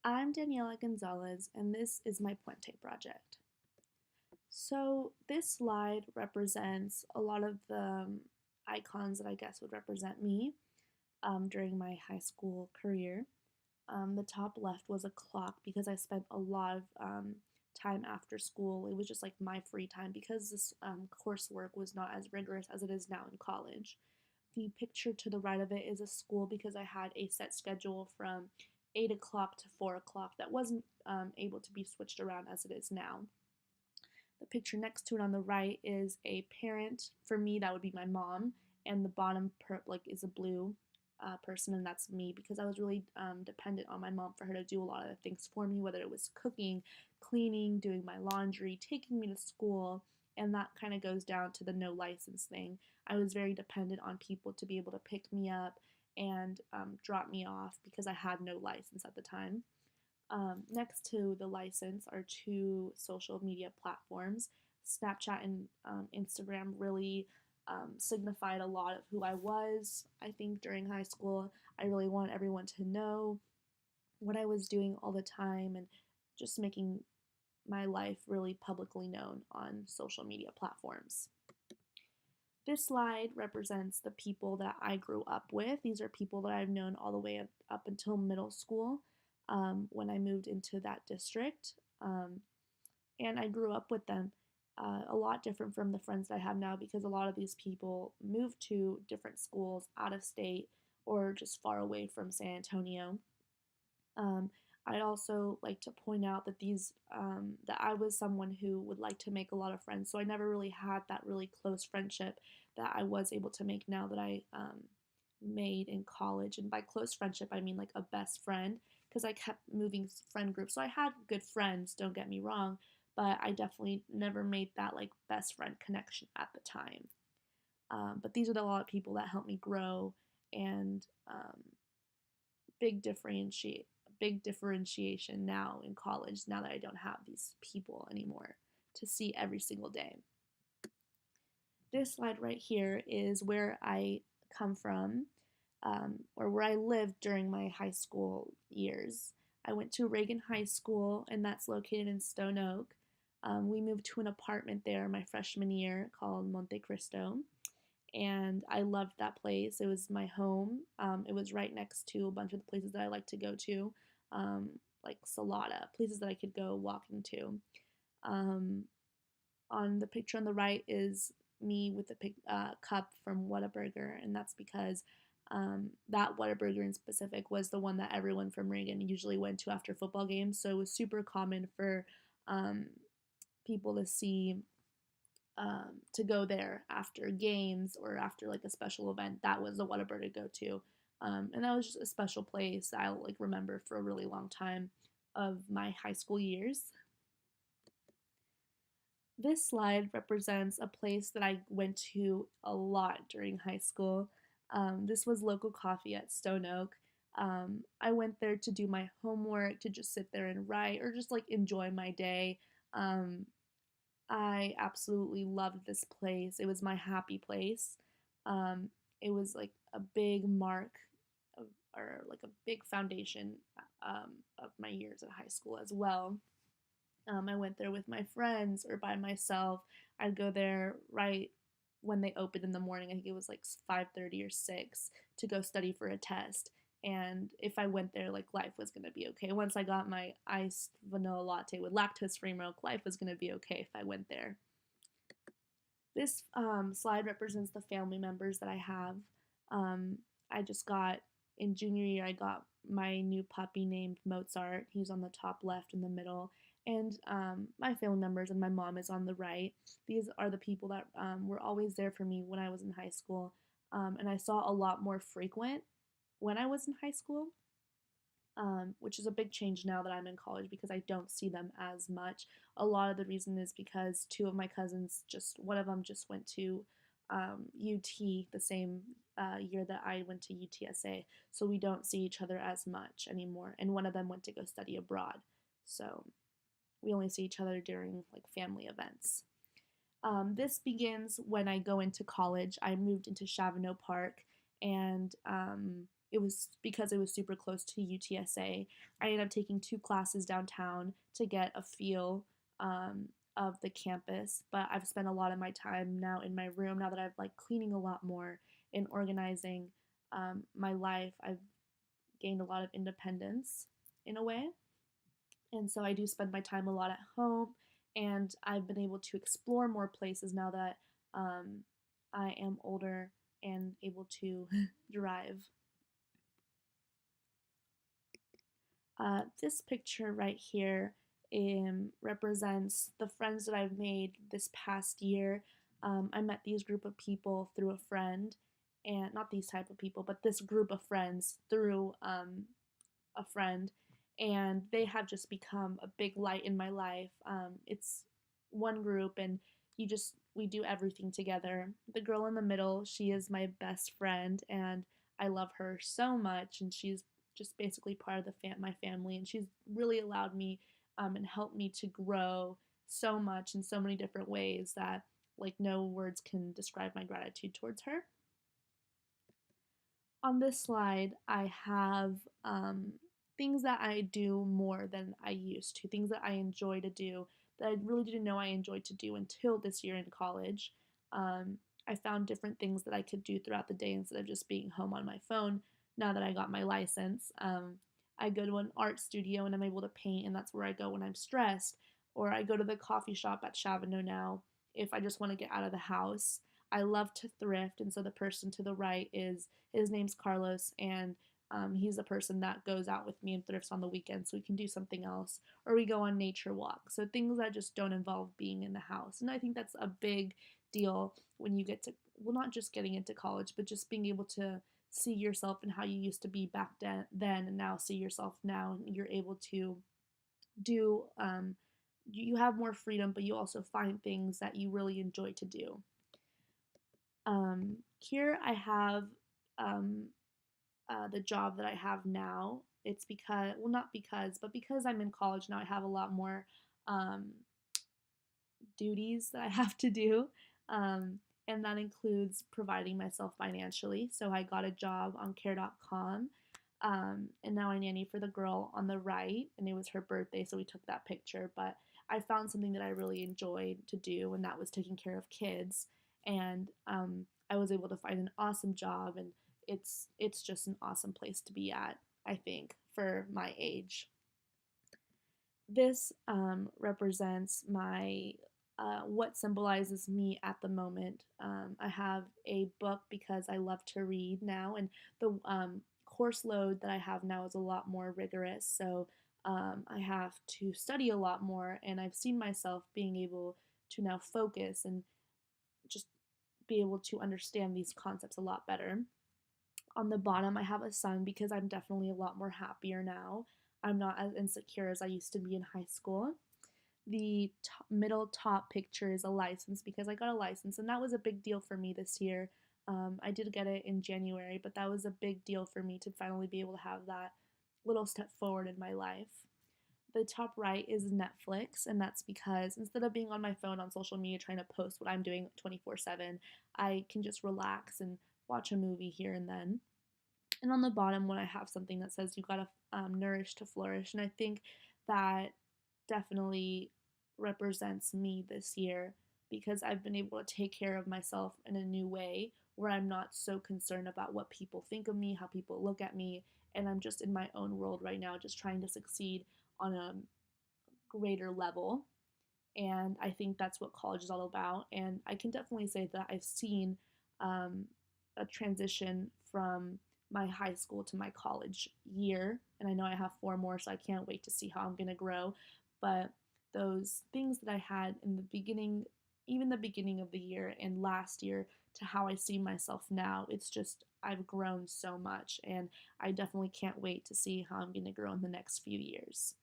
I'm Daniela Gonzalez, and this is my Puente project. So, this slide represents a lot of the icons that I guess would represent me during my high school career. The top left was a clock because I spent a lot of time after school. It was just like my free time because this coursework was not as rigorous as it is now in college. The picture to the right of it is a school because I had a set schedule from 8 o'clock to 4 o'clock that wasn't able to be switched around as it is now. The picture next to it on the right is a parent. For me, that would be my mom, and the bottom is a blue person, and that's me because I was really dependent on my mom for her to do a lot of the things for me, whether it was cooking, cleaning, doing my laundry, taking me to school, and that kind of goes down to the no license thing. I was very dependent on people to be able to pick me up and drop me off because I had no license at the time. Next to the license are two social media platforms. Snapchat and Instagram really signified a lot of who I was. I think during high school, I really wanted everyone to know what I was doing all the time and just making my life really publicly known on social media platforms. This slide represents the people that I grew up with. These are people that I've known all the way up until middle school when I moved into that district. And I grew up with them. A lot different from the friends that I have now because a lot of these people moved to different schools out of state or just far away from San Antonio. Um, I'd also like to point out that that I was someone who would like to make a lot of friends, so I never really had that really close friendship that I was able to make now that I made in college. And by close friendship, I mean like a best friend because I kept moving friend groups. So I had good friends, don't get me wrong, but I definitely never made that like best friend connection at the time. But these are a lot of people that helped me grow and big differentiate big differentiation now in college now that I don't have these people anymore to see every single day. This slide right here is where I come from, or where I lived during my high school years. I went to Reagan High School, and that's located in Stone Oak. We moved to an apartment there my freshman year called Monte Cristo, and I loved that place. It was my home. It was right next to a bunch of the places that I like to go to, like Salada, places that I could go walking to. Um, on the picture on the right is me with a cup from Whataburger, and that's because that Whataburger in specific was the one that everyone from Reagan usually went to after football games. So it was super common for um, people to see to go there after games or after like a special event. That was the Whataburger to go to, and that was just a special place I'll like remember for a really long time of my high school years. This slide represents a place that I went to a lot during high school. This was local coffee at Stone Oak. I went there to do my homework, to just sit there and write, or just like enjoy my day. Um, I absolutely loved this place. It was my happy place. It was like a big mark of, or like a big foundation of my years at high school as well. I went there with my friends or by myself. I'd go there right when they opened in the morning. I think it was like 5:30 or 6 to go study for a test. And if I went there, like life was gonna be okay. Once I got my iced vanilla latte with lactose-free milk, life was gonna be okay if I went there. This slide represents the family members that I have. I just got in junior year. I got my new puppy named Mozart. He's on the top left in the middle, and my family members and my mom is on the right. These are the people that were always there for me when I was in high school, and I saw a lot more frequent when I was in high school, which is a big change now that I'm in college because I don't see them as much. A lot of the reason is because two of my cousins, just one of them just went to UT the same year that I went to UTSA, so we don't see each other as much anymore. And one of them went to go study abroad, so we only see each other during like family events. This begins when I go into college. I moved into Chavano Park, and it was because it was super close to UTSA. I ended up taking 2 classes downtown to get a feel of the campus, but I've spent a lot of my time now in my room now that I've like cleaning a lot more and organizing my life. I've gained a lot of independence in a way. And so I do spend my time a lot at home, and I've been able to explore more places now that I am older and able to drive. This picture right here represents the friends that I've made this past year. I met these group of people through a friend, and not these type of people, but this group of friends through a friend, and they have just become a big light in my life. It's one group, and we do everything together. The girl in the middle, she is my best friend, and I love her so much, and she's just basically part of my family, and she's really allowed me and helped me to grow so much in so many different ways that like no words can describe my gratitude towards her. On this slide, I have things that I do more than I used to, things that I enjoy to do that I really didn't know I enjoyed to do until this year in college. I found different things that I could do throughout the day instead of just being home on my phone now that I got my license. I go to an art studio and I'm able to paint, and that's where I go when I'm stressed. Or I go to the coffee shop at Chavano now if I just want to get out of the house. I love to thrift, and so the person to the right his name's Carlos, and he's the person that goes out with me and thrifts on the weekends so we can do something else. Or we go on nature walks. So things that just don't involve being in the house. And I think that's a big deal when you get to, well, not just getting into college, but just being able to see yourself and how you used to be back then and now see yourself now. And you're able to do, you have more freedom, but you also find things that you really enjoy to do. Here I have the job that I have now. It's because, well, not because, but because I'm in college now, I have a lot more duties that I have to do. And that includes providing myself financially. So I got a job on care.com. And now I nanny for the girl on the right, and it was her birthday, so we took that picture. But I found something that I really enjoyed to do, and that was taking care of kids. And I was able to find an awesome job, and it's just an awesome place to be at, I think, for my age. This represents my what symbolizes me at the moment. I have a book because I love to read now, and the course load that I have now is a lot more rigorous, so I have to study a lot more, and I've seen myself being able to now focus and just be able to understand these concepts a lot better. On the bottom, I have a sun because I'm definitely a lot more happier now. I'm not as insecure as I used to be in high school. The middle top picture is a license because I got a license, and that was a big deal for me this year. I did get it in January, but that was a big deal for me to finally be able to have that little step forward in my life. The top right is Netflix, and that's because instead of being on my phone on social media trying to post what I'm doing 24/7, I can just relax and watch a movie here and then. And on the bottom one, I have something that says you gotta nourish to flourish, and I think that definitely represents me this year because I've been able to take care of myself in a new way where I'm not so concerned about what people think of me, how people look at me, and I'm just in my own world right now, just trying to succeed on a greater level. And I think that's what college is all about. And I can definitely say that I've seen a transition from my high school to my college year. And I know I have 4 more, so I can't wait to see how I'm going to grow. But those things that I had in the beginning, even the beginning of the year and last year, to how I see myself now, it's just, I've grown so much. And I definitely can't wait to see how I'm going to grow in the next few years.